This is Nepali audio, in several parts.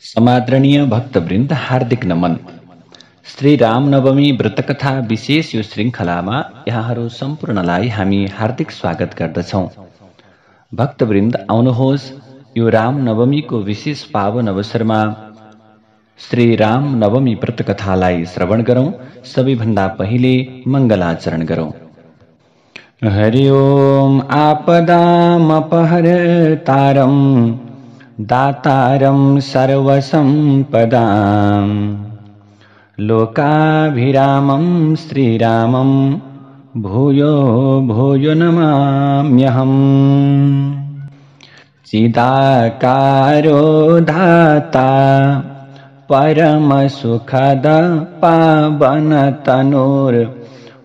समादरणीय भक्तवृन्द हार्दिक नमन। श्री रामनवमी व्रतकथा विशेष यो श्रृङ्खलामा यहाँहरू सम्पूर्णलाई हामी हार्दिक स्वागत गर्दछौँ। भक्तवृन्द आउनुहोस्, यो रामनवमीको विशेष पावन अवसरमा श्री रामनवमी व्रतकथालाई श्रवण गरौँ। सबैभन्दा पहिले मङ्गलाचरण गरौँ। हरि ओम आपदामपहर्तारं दातारं सर्वसम्पदां लोकाभिरामं श्रीरामं भूयो भूयो नमाम्यहम्। चिदाकारो धाता परमसुखद पावनतनुर्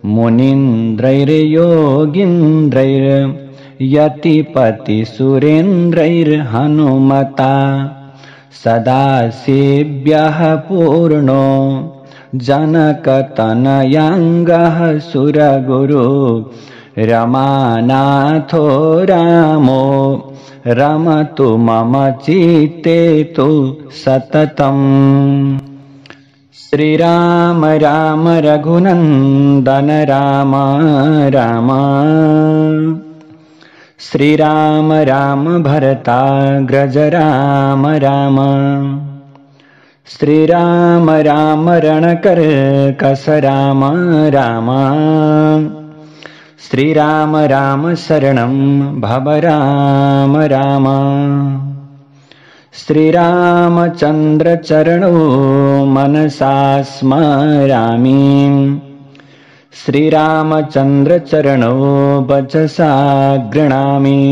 मुनीन्द्रैर्योगीन्द्रैर्यतिपतिसुरेन्द्रैर्हनुमता सदा सेव्यः पूर्णो जनकतनयाङ्गः सुरगुरु रमानाथो रामो रमतु मम चित्ते तु सततम्। श्रीराम राम रघुनन्दन राम राम, श्रीराम राम भरताग्रज राम राम, श्रीराम राम रणकर्कश राम राम, श्रीराम राम शरणं भव राम राम। श्रीरामचन्द्र चरणो मनसा स्मरामि, श्रीरामचन्द्र चरणो वचसा गृह्णामि,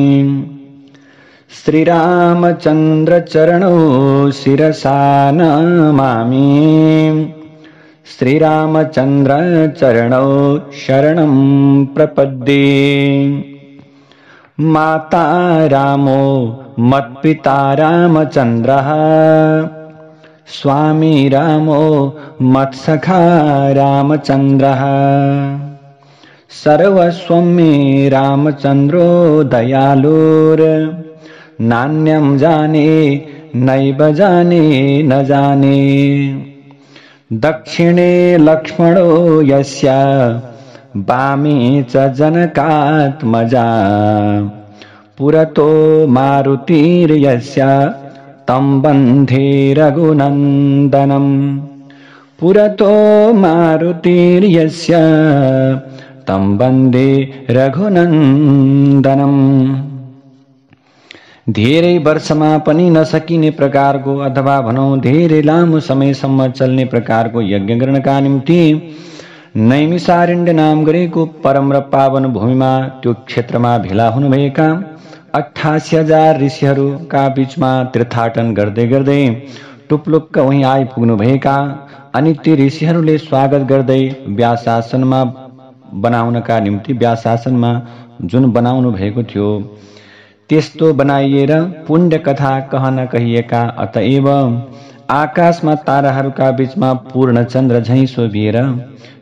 श्रीरामचन्द्र चरणो शिरसा नमामि, श्रीरामचन्द्र चरणो शरणं प्रपद्ये। माता रामो मत्पिता रामचन्द्रः, स्वामी रामो मत्सखा रामचन्द्रः, सर्वस्वं मे रामचन्द्रो दयालुर् नान्यं जाने नैव जाने न जाने। दक्षिणे लक्ष्मणो यस्य वामे च जनकात्मजा, पुरतो मारुतिर्यस्य तं वन्दे रघुनन्दनं, पुरतो मारुतिर्यस्य तं वन्दे रघुनन्दनम्। धेरै वर्षमा पनि नसकिने प्रकारको अथवा भनौं धेरै लामो समयसम्म चल्ने प्रकारको यज्ञ गर्नका निम्ति नैमिषारण्य नाम गरेको परम र पावन भूमिमा त्यो क्षेत्रमा भेला हुनुभएका 88,000 ऋषिहरूका बीचमा तीर्थाटन गर्दै गर्दै टुप्लुक्क वहीँ आइपुग्नुभएका अनि ती ऋषिहरूले स्वागत गर्दै व्यासासनमा बनाउनका निम्ति व्यासासनमा जुन बनाउनु भएको थियो त्यस्तो बनाइएर पुण्य कथा कहन कहिएका, अतएव आकाशमा ताराहरूका बीचमा पूर्णचन्द्र झैं शोभिएर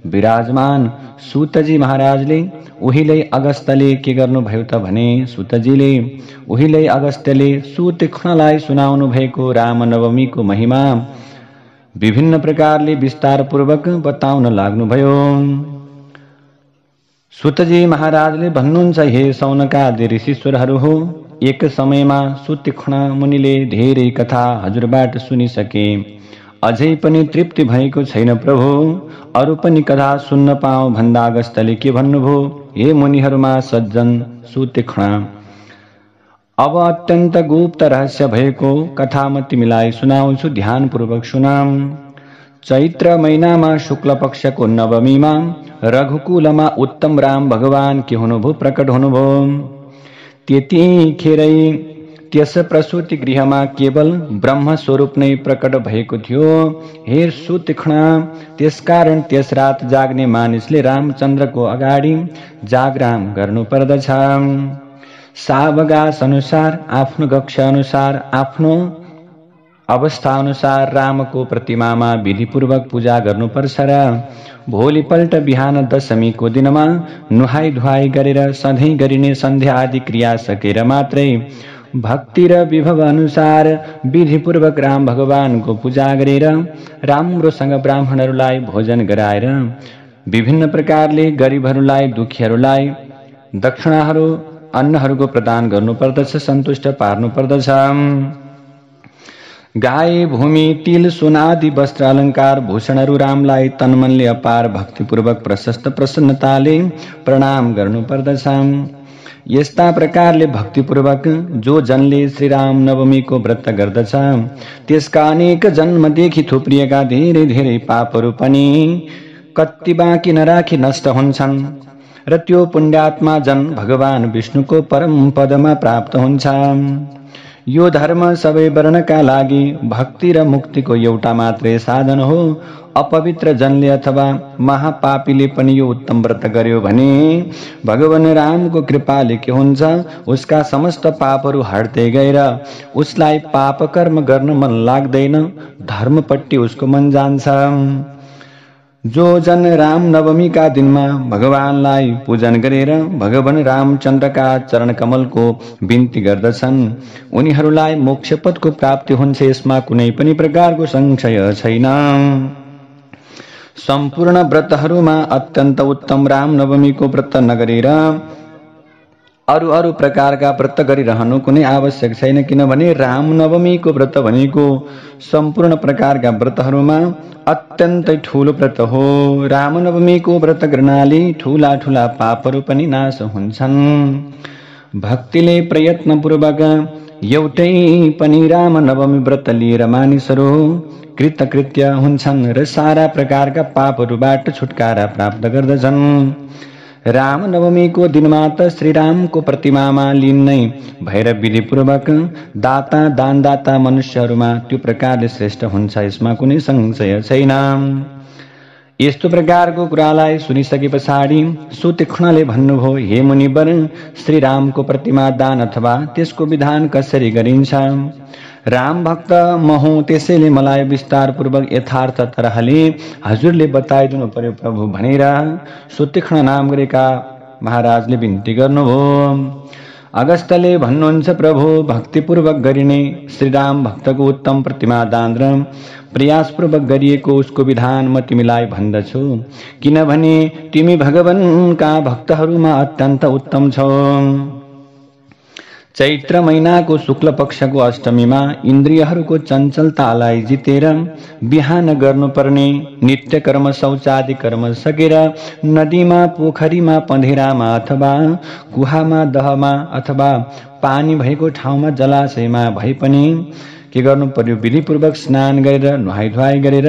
विराजमान सूतजी महाराजले उहिले अगस्त्यले के गर्नुभयो त भने सूतजीले उहिले अगस्त्यले सुतीक्ष्णलाई सुनाउनु भएको रामनवमीको महिमा विभिन्न प्रकारले विस्तारपूर्वक बताउन लाग्नुभयो। सूतजी महाराजले भन्नुहुन्छ, हे सौनकादि ऋषीश्वरहरू हो, एक समयमा सुतीक्ष्ण मुनिले धेरै कथा हजुरबाट सुनिसके, अझै पनि तृप्ति भएको छैन प्रभु, अरू पनि कथा सुन्न पाऊँ भन्दा अगस्त्यले के भन्नुभयो, हे मुनिहरूमा सज्जन सुतीक्ष्ण, अब अत्यन्त गुप्त रहस्य भएको कथा म तिमीलाई सुनाउँछु, ध्यानपूर्वक सुनाम। चैत्र महिनामा शुक्ल पक्षको नवमीमा रघुकुलमा उत्तम राम भगवान के हुनुभयो, प्रकट हुनुभयो। त्यतिखेरै त्यस प्रसूति गृहमा केवल ब्रह्म स्वरूप नै प्रकट भएको थियो। हे सुतीक्ष्ण, त्यसकारण त्यस रात जाग्ने मानिसले रामचन्द्रको अगाडि जागराम गर्नु पर्दछ। सावकाश अनुसार, आफ्नो कक्ष अनुसार, आफ्नो अवस्था अनुसार रामको प्रतिमामा विधिपूर्वक पूजा गर्नुपर्छ र भोलिपल्ट बिहान दशमीको दिनमा नुहाई धुवाई गरेर सधैँ गरिने सन्ध्या आदि क्रिया सकेर मात्रै भक्ति र विभव अनुसार विधिपूर्वक राम भगवानको पूजा गरेर राम्रोसँग ब्राह्मणहरूलाई भोजन गराएर विभिन्न प्रकारले गरिबहरूलाई दुखीहरूलाई दक्षिणाहरू अन्नहरूको प्रदान गर्नुपर्दछ, सन्तुष्ट पार्नुपर्दछ। गाई, भूमि, तिल, सोनादि वस्त्र अलङ्कार भूषणहरू रामलाई तनमनले अपार भक्तिपूर्वक प्रशस्त प्रसन्नताले प्रणाम गर्नुपर्दछ। यस्ता प्रकारले भक्तिपूर्वक जो जनले श्रीराम नवमीको व्रत गर्दछ त्यसका अनेक जन्मदेखि थुप्रिएका धेरै धेरै पापहरू पनि कति बाँकी नराखी नष्ट हुन्छन् र त्यो पुण्यात्मा जन भगवान विष्णुको परम पदमा प्राप्त हुन्छ। यो धर्म सबै वर्णका लागि भक्ति र मुक्तिको एउटा मात्रै साधन हो। अपवित्र जनले अथवा महापापीले पनि यो उत्तम व्रत गर्यो भने भगवान रामको कृपाले के हुन्छ, उसका समस्त पापहरू हट्दै गएर उसलाई पाप कर्म गर्न मन लाग्दैन, धर्मपट्टि उसको मन जान्छ। जो जन राम नवमी का दिनमा भगवानलाई पूजन गरेर भगवान रामचन्द्रका चरण कमलको बिन्ती गर्दछन् उनीहरूलाई मोक्ष पदको प्राप्ति हुन्छ, यसमा कुनै पनि प्रकारको संशय छैन। सम्पूर्ण व्रतहरूमा अत्यन्त उत्तम राम नवमीको व्रत नगरेर अरू प्रकारका व्रत गरिरहनु कुनै आवश्यक छैन, किनभने राम नवमीको व्रत भनेको सम्पूर्ण प्रकारका व्रतहरूमा अत्यन्तै ठूलो व्रत हो। राम नवमीको व्रत गर्नाले ठूला ठूला पापहरू पनि नाश हुन्छन्। भक्तिले प्रयत्नपूर्वक एउटै पनि राम नवमी व्रत लिएर मानिसहरू कृतकृत्य हुन्छन् र सारा प्रकारका पापहरूबाट छुटकारा प्राप्त गर्दछन्। राम नवमीको दिनमा त श्रीरामको प्रतिमामा लीन नै भएर विधिपूर्वक दानदाता मनुष्यहरूमा त्यो प्रकारले श्रेष्ठ हुन्छ, यसमा कुनै संशय छैन। यस्तो प्रकारको कुरालाई सुनिसके पछाडि सुतीक्ष्णले भन्नुभयो, हे मुनिवर, श्रीरामको प्रतिमा दान अथवा त्यसको विधान कसरी गरिन्छ? राम भक्त म हुँ, त्यसैले मलाई विस्तारपूर्वक यथार्थ तरहले हजुरले बताइदिनु पर्यो प्रभु भनेर सुतीक्ष्ण नाम गरेका महाराजले बिन्ती गर्नुभयो। अगस्त्यले भन्नुहुन्छ, प्रभु भक्तिपूर्वक गरिने श्रीराम भक्तको उत्तम प्रतिमा दान र प्रयासपूर्वक गरिएको उसको विधान म तिमीलाई भन्दछु, किनभने तिमी भगवानका भक्तहरूमा अत्यन्त उत्तम छौ। चैत्र महिनाको शुक्ल पक्षको अष्टमीमा इन्द्रियहरूको चञ्चलतालाई जितेर बिहान गर्नुपर्ने नित्य कर्म शौचादि कर्म सकेर नदीमा, पोखरीमा, पँधेरामा अथवा कुहामा, दहमा अथवा पानी भएको ठाउँमा, जलाशयमा भए पनि के गर्नु पर्यो? विधिपूर्वक स्नान गरेर नुहाई गरेर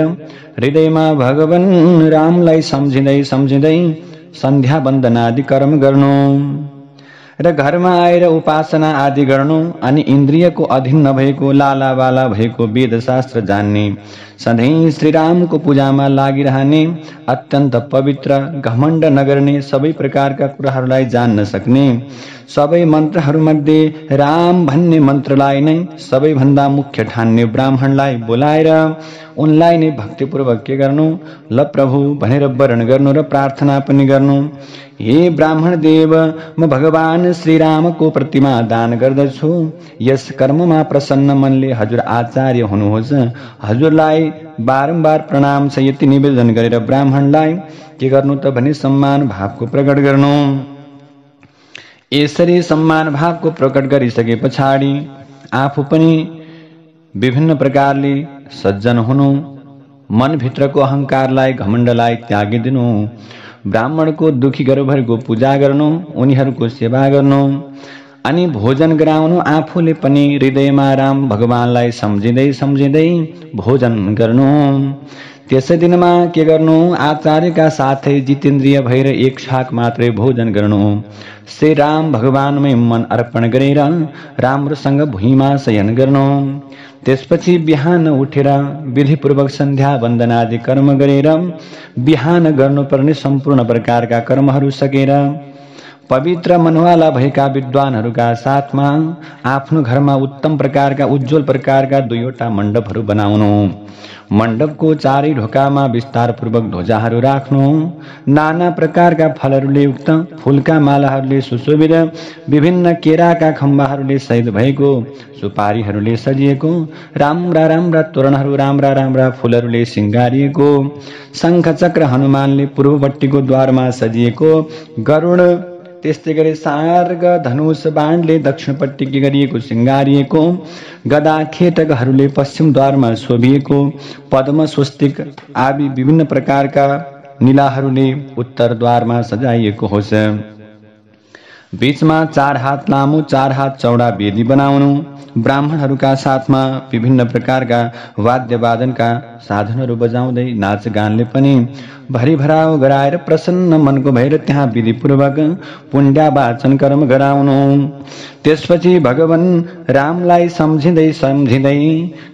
हृदयमा भगवान रामलाई सम्झिँदै सन्ध्या वन्दनादि कर्म गर्नु र घरमा आएर उपासना आदि गर्नु अनि इन्द्रियको अधीन नभएको लालावाला भएको वेदशास्त्र जान्ने, सधैँ श्रीरामको पूजामा लागिरहने, अत्यन्त पवित्र, घमण्ड नगर्ने, सबै प्रकारका कुराहरूलाई जान्न सक्ने, सबै मन्त्रहरूमध्ये राम भन्ने मन्त्रलाई नै सबैभन्दा मुख्य ठान्ने ब्राह्मणलाई बोलाएर उनलाई नै भक्तिपूर्वक के गर्नु? ल प्रभु भनेर वरण गर्नु र प्रार्थना पनि गर्नु। हे ब्राह्मण देव, म भगवान श्रीरामको प्रतिमा दान गर्दछु। यस कर्ममा प्रसन्न मनले हजुर आचार्य हुनुहोस्। हजुरलाई बारम्बार प्रणाम छ। यति निवेदन गरेर ब्राह्मणलाई के गर्नु त भने सम्मान भावको प्रकट गर्नु। यसरी सम्मान भावको प्रकट गरिसके पछाडि आफू पनि विभिन्न प्रकारले सज्जन हुनु, मनभित्रको अहङ्कारलाई, घमण्डलाई त्यागिदिनु, ब्राह्मणको दुखी गर्भहरूको पूजा गर्नु, उनीहरूको सेवा गर्नु अनि भोजन गराउनु। आफूले पनि हृदयमा राम भगवानलाई सम्झिँदै भोजन गर्नु। त्यसै दिनमा के गर्नु? आचार्यका साथै जितेन्द्रिय भएर एक छाक मात्रै भोजन गर्नु। श्री राम भगवानमै मन अर्पण गरेर राम्रोसँग भुइँमा शयन गर्नु। त्यसपछि बिहान उठेर विधिपूर्वक सन्ध्या वन्दनादि कर्म गरेर बिहान गर्नुपर्ने सम्पूर्ण प्रकारका कर्महरू सकेर पवित्र मनवाला भएका विद्वानहरूका साथमा आफ्नो घरमा उत्तम प्रकारका उज्जवल प्रकारका 2वटा मण्डपहरू बनाउनु, मण्डपको चारै ढोकामा विस्तारपूर्वक ध्वजाहरू राख्नु, नाना प्रकारका फलहरूले युक्त फूलका मालाहरूले सुशोभित विभिन्न केराका खम्बाहरूले सहित भएको सुपारीहरूले सजिएको राम्रा राम्रा तोरणहरू राम्रा फूलहरूले सिंगारिएको शंख चक्र हनुमानले पूर्वपट्टिको द्वारमा सजिएको गरुड त्यस्तै गरी सार्ग धनुष बाणले दक्षिणपट्टि गरिएको सिंगारिएको गदा खेटकहरूले पश्चिम द्वारमा शोभिएको पद्म स्वस्तिक आदि विभिन्न प्रकारका नीलाहरूले उत्तर द्वारमा सजाइएको होस्। बीचमा 4 हात लामो 4 हात चौडा वेदी बनाउनु, ब्राह्मणहरूका साथमा विभिन्न प्रकारका वाद्यवादनका साधनहरू बजाउँदै नाचगानले पनि भरिभराउ गराएर प्रसन्न मनको भएर त्यहाँ विधिपूर्वक पुण्यवाचन कर्म गराउनु। त्यसपछि भगवान रामलाई सम्झिँदै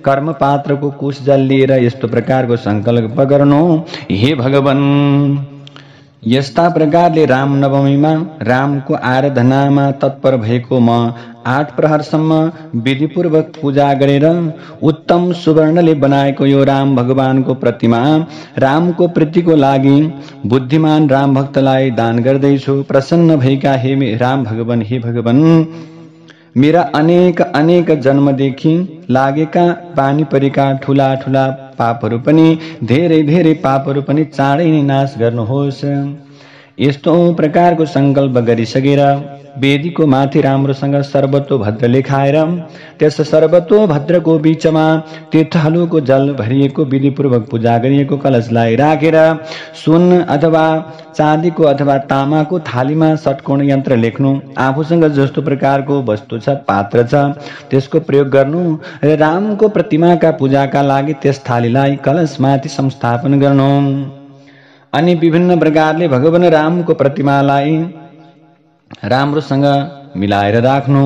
कर्मपात्रको कुश जल लिएर यस्तो प्रकारको संकल्प गर्नु, हे भगवान यस्ता प्रकारले रामनवमीमा रामको आराधनामा तत्पर भएको म 8 प्रहरसम्म विधिपूर्वक पूजा गरेर उत्तम सुवर्णले बनाएको यो राम भगवानको प्रतिमा रामको प्रीतिको लागि बुद्धिमान राम भक्तलाई दान गर्दैछु। प्रसन्न भएका हे राम भगवान, हे भगवान मेरा अनेक जन्मदेखि लागेका पानी परेका ठूला ठूला पापहरू पनि धेरै पापहरू पनि चाँडै नै नाश गर्नुहोस्। यस्तो प्रकारको संकल्प गरिसकेर वेदीको माथि राम्रोसँग सर्वतोभद्र लेखाएर त्यस सर्वतोभद्रको बीचमा तीर्थहलुको जल भरिएको विधिपूर्वक पूजा गरिएको कलशलाई राखेर सुन अथवा चाँदीको अथवा तामाको थालीमा षट्कोण यन्त्र लेख्नु, आफूसँग जस्तो प्रकारको वस्तु छ पात्र छ त्यसको प्रयोग गर्नु र रामको प्रतिमाका पूजाका लागि त्यस थालीलाई कलशमाथि संस्थापन गर्नु अनि विभिन्न प्रकारले भगवान रामको प्रतिमालाई राम्रोसँग मिलाएर राख्नु।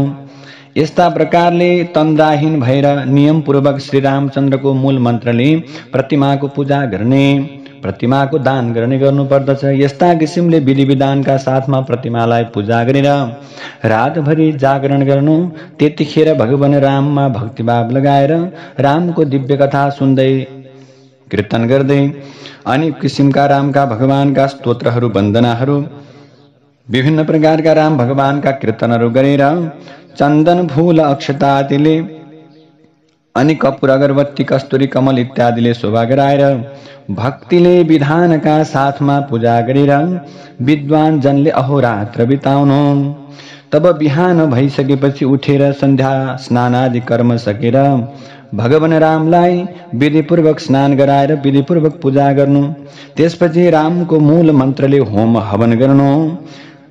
यस्ता प्रकारले तन्द्राहीन भएर नियम पूर्वक श्री रामचन्द्रको मूल मन्त्रले प्रतिमाको पूजा गर्ने, प्रतिमाको दान गर्ने गर्नुपर्दछ। यस्ता किसिमले विधि विधानका साथमा प्रतिमालाई पूजा गरेर रातभरि जागरण गर्नु। त्यतिखेर भगवान राममा भक्तिभाव लगाएर रामको दिव्य कथा सुन्दै कीर्तन गर्दै अनेक किसिमका रामका भगवानका स्तोत्रहरू वन्दनाहरू विभिन्न प्रकारका राम भगवानका कीर्तनहरू गरेर चन्दन फूल अक्षतादिले अनि कपूर अगरबत्ती कस्तुरी कमल इत्यादिले शोभा गराएर भक्तिले विधानका साथमा पूजा गरेर विद्वान जनले अहोरात्र बिताउनु। तब बिहान भइसकेपछि उठेर सन्ध्या स्नान आदि कर्म सकेर भगवान रामलाई विधिपूर्वक स्नान गराएर विधिपूर्वक पूजा गर्नु। त्यसपछि रामको मूल मन्त्रले होम हवन गर्नु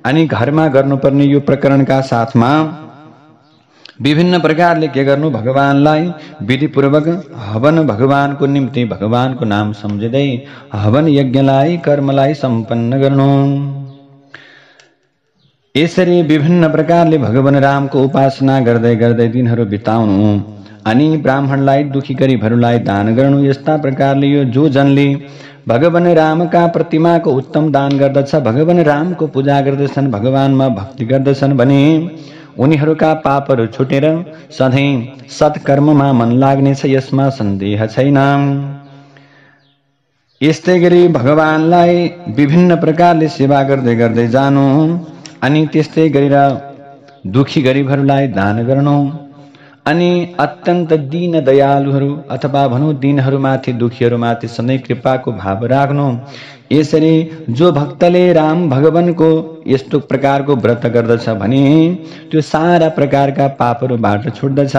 अनि घरमा गर्नुपर्ने यो प्रकरणका साथमा विभिन्न प्रकारले के गर्नु, भगवानलाई विधिपूर्वक हवन भगवानको निम्ति भगवानको नाम सम्झिँदै हवन यज्ञलाई कर्मलाई सम्पन्न गर्नु। यसरी विभिन्न प्रकारले भगवान रामको उपासना गर्दै गर्दै दिनहरू बिताउनु अनि ब्राह्मणलाई दुखी गरिबहरूलाई दान गर्नु। यस्ता प्रकारले यो जो जनले भगवान रामका प्रतिमाको उत्तम दान गर्दछ, भगवान रामको पूजा गर्दछन्, भगवानमा भक्ति गर्दछन् भने उनीहरूका पापहरू छुटेर सधैँ सत्कर्ममा मन लाग्नेछ, यसमा सन्देह छैन। यस्तै गरी भगवानलाई विभिन्न प्रकारले सेवा गर्दै गर्दै जानु अनि त्यस्तै गरेर दुखी गरिबहरूलाई दान गर्नु अनि अत्यन्त दीन दयालुहरू अथवा भनौँ दीनहरूमाथि दुखीहरूमाथि सधैँ कृपाको भाव राख्नु। यसरी जो भक्तले राम भगवानको यस्तो प्रकारको व्रत गर्दछ भने त्यो सारा प्रकारका पापहरूबाट छुट्दछ।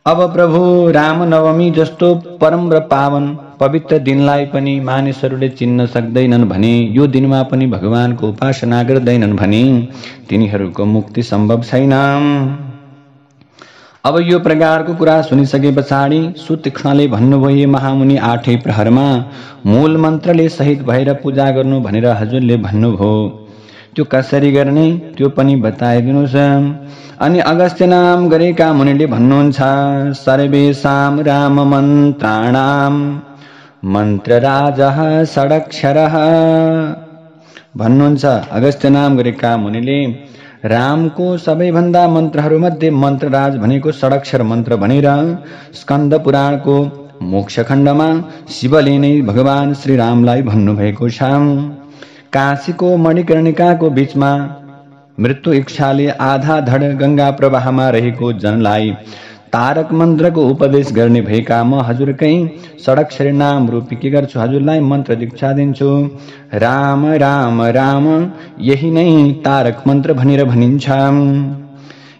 अब प्रभु रामनवमी जस्तो परम र पावन पवित्र दिनलाई पनि मानिसहरूले चिन्न सक्दैनन् भने, यो दिनमा पनि भगवानको उपासना गर्दैनन् भने तिनीहरूको मुक्ति सम्भव छैन। अब यो प्रकारको कुरा सुनिसके पछाडि सुतीक्ष्णले भन्नुभयो, महामुनि 8 प्रहरमा मूल मन्त्रले सहित भएर पूजा गर्नु भनेर हजुरले भन्नुभयो, त्यो कसरी गर्ने त्यो पनि बताइदिनुस्। अनि अगस्त्य नाम गरेका मुनिले भन्नुहुन्छ, सर्वेषां राम मन्त्राणां मन्त्रराजः षडक्षरः भन्नुहुन्छ। अगस्त्य नाम गरेका मुनिले रामको सबैभन्दा मन्त्रहरूमध्ये मन्त्रराज भनेको षडक्षर मन्त्र भनेर स्कन्द पुराणको मोक्षखण्डमा शिवले नै भगवान श्रीरामलाई भन्नुभएको छ। काशीको मणिकर्णिकाको बीचमा मृत्यु इच्छाले आधा धड गंगा प्रवाहमा रहेको जनलाई तारक मन्त्रको उपदेश गर्ने भएका म हजुरकै षडक्षरी नाम रूपी के गर्छु, हजुरलाई मन्त्र दीक्षा दिन्छु। राम राम राम यही नै तारक मन्त्र भनेर भनिन्छ।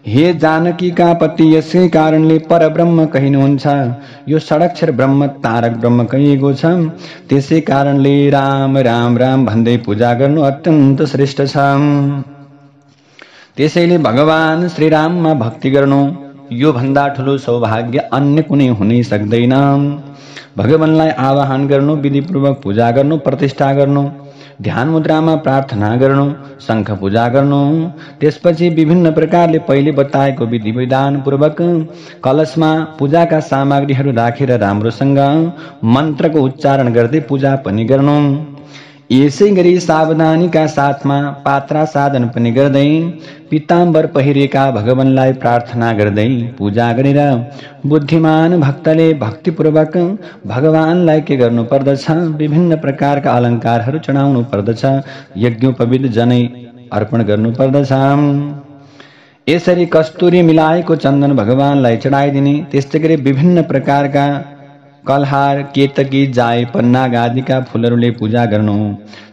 हे जानकीका पति, यसै कारणले परब्रह्म कहिनुहुन्छ। यो षडक्षर ब्रह्म तारक ब्रह्म कहिएको छ। त्यसै कारणले राम राम राम भन्दै पूजा गर्नु अत्यन्त श्रेष्ठ छ। त्यसैले भगवान श्रीराममा भक्ति गर्नु यो भन्दा ठुलो सौभाग्य अन्य कुनै हुनै सक्दैन। भगवानलाई आवाहन गर्नु, विधिपूर्वक पूजा गर्नु, प्रतिष्ठा गर्नु, ध्यान मुद्रामा प्रार्थना गर्नु, शंख पूजा गर्नु, त्यसपछि विभिन्न प्रकारले पहिले बताएको विधि विधान पूर्वक कलशमा पूजाका सामग्रीहरू राखेर राम्रोसँग मन्त्रको उच्चारण गर्दै पूजा पनि गर्नु। यसै गरी सावधानीका साथमा पात्रा साधन पनि गर्दै पीताम्बर पहिरेका भगवानलाई प्रार्थना गर्दै पूजा गरेर बुद्धिमान भक्तले भक्तिपूर्वक भगवानलाई के गर्नु पर्दछ, विभिन्न प्रकारका अलङ्कारहरू चढाउनु पर्दछ, यज्ञोपवीत जनै अर्पण गर्नु पर्दछ। यसरी कस्तुरी मिलाएको चन्दन भगवानलाई चढाइदिने, त्यस्तै गरी विभिन्न प्रकारका कलहार, केतकी, जाय, पन्नाग आदिका फूलहरूले पूजा गर्नु।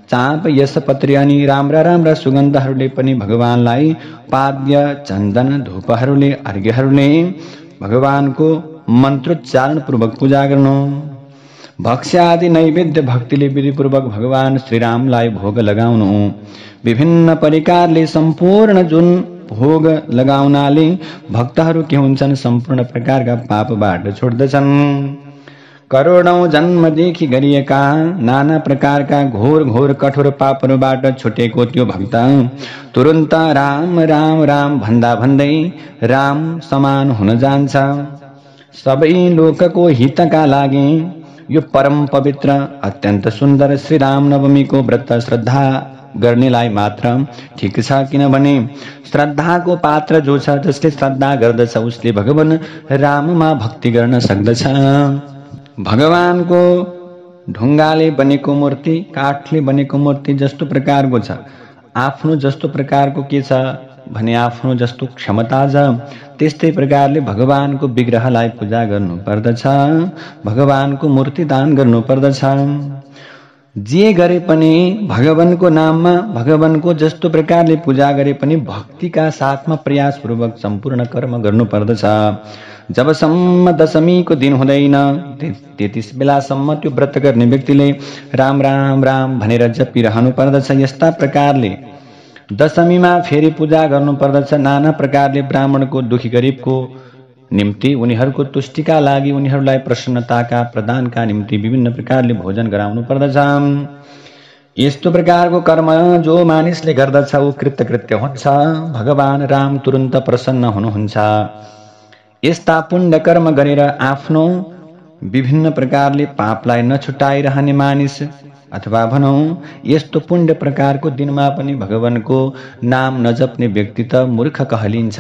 चाँप, यसपत्री अनि राम्रा राम्रा सुगन्धहरूले पनि भगवानलाई पाद्य, चन्दन, धूपहरूले, अर्घ्यहरूले भगवानको मन्त्रोच्चारण पूर्वक पूजा गर्नु। भक्ष्य आदि नैवेद्य भक्तिले विधिपूर्वक भगवान श्रीरामलाई भोग लगाउनु। विभिन्न परिकारले सम्पूर्ण जुन भोग लगाउनाले भक्तहरू के हुन्छन्, सम्पूर्ण प्रकारका पापबाट छोड्दछन्। करोडौं जन्मदेखि गरिएका नाना प्रकारका घोर घोर कठोर पापहरूबाट छुटेको त्यो भक्त तुरन्त राम राम राम भन्दा भन्दै राम समान हुन जान्छ। सबै लोकको हितका लागि यो परम पवित्र अत्यन्त सुन्दर श्री राम नवमीको व्रत श्रद्धा गर्नेलाई मात्र ठिक छ, किनभने श्रद्धाको पात्र जो छ, जसले श्रद्धा गर्दछ उसले भगवान राममा भक्ति गर्न सक्दछ। भगवानको ढुङ्गाले बनेको मूर्ति, काठले बनेको मूर्ति जस्तो प्रकारको छ, आफ्नो जस्तो प्रकारको के छ भने आफ्नो जस्तो क्षमता छ, त्यस्तै प्रकारले भगवानको विग्रहलाई पूजा गर्नु पर्दछ, भगवानको मूर्ति दान गर्नु पर्दछ। जे गरे पनि भगवानको नाममा, भगवानको जस्तो प्रकारले पूजा गरे पनि भक्तिका साथमा प्रयासपूर्वक सम्पूर्ण कर्म गर्नु पर्दछ। जबसम्म दशमीको दिन हुँदैन त्यतिस बेलासम्म त्यो व्रत गर्ने व्यक्तिले राम राम राम भनेर जपिरहनु पर्दछ। यस्ता प्रकारले दशमीमा फेरि पूजा गर्नु पर्दछ। नाना प्रकारले ब्राह्मणको, दुखी गरिबको निम्ति, उनीहरूको तुष्टिका लागि, उनीहरूलाई प्रसन्नताका प्रदानका निम्ति विभिन्न प्रकारले भोजन गराउनु पर्दछ। यस्तो प्रकारको कर्म जो मानिसले गर्दछ ऊ कृतकृत्य हुन्छ, भगवान राम तुरन्त प्रसन्न हुनुहुन्छ। यस्ता पुण्य कर्म गरेर आफ्नो विभिन्न प्रकारले पापलाई नछुटाइरहने मानिस अथवा भनौं यस्तो पुण्य प्रकारको दिनमा पनि भगवानको नाम नजप्ने व्यक्ति त मूर्ख कहलिन्छ।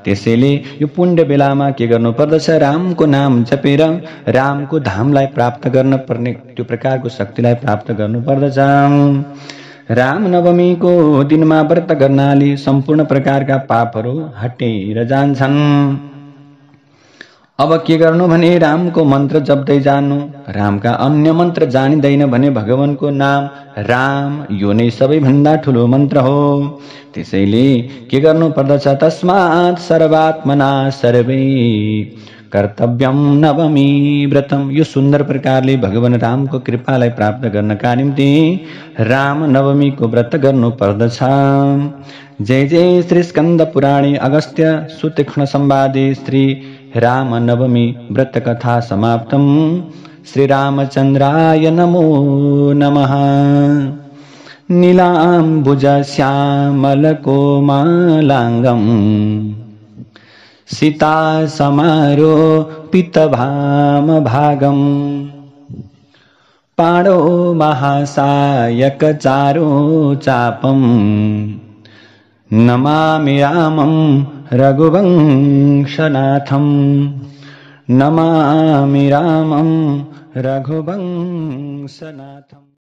त्यसैले यो पुण्य बेलामा के गर्नु पर्दछ, रामको नाम जपेर रामको धामलाई प्राप्त गर्न पर्ने त्यो प्रकारको शक्तिलाई प्राप्त गर्नु पर्दछ। राम नवमीको दिनमा व्रत गर्नाले सम्पूर्ण प्रकारका पापहरू हटेर जान्छन्। अब के गर्नु भने रामको मन्त्र जप्दै जानु। रामका अन्य मन्त्र जानिँदैन भने भगवानको नाम राम यो नै सबैभन्दा ठुलो मन्त्र हो। त्यसैले के गर्नु पर्दछ, तस्मात् सर्वात्मना सर्वै कर्तव्यम नवमी व्रतम। यो सुन्दर प्रकारले भगवान रामको कृपालाई प्राप्त गर्नका निम्ति राम नवमीको व्रत गर्नु पर्दछ। जय जय श्री स्कंद पुराणे अगस्त्य सुतीक्ष्ण संवादे श्री राम नवमी व्रत कथा समाप्तम। श्री रामचंद्राय नमो नमः। नीलांबुज श्यामल कोमलांगम सीता समारोपित भाम भागम। पाणो महासायक चारो चापम नमामि रामं रघुवंशनाथं नमामि रामं रघुवंशनाथम्।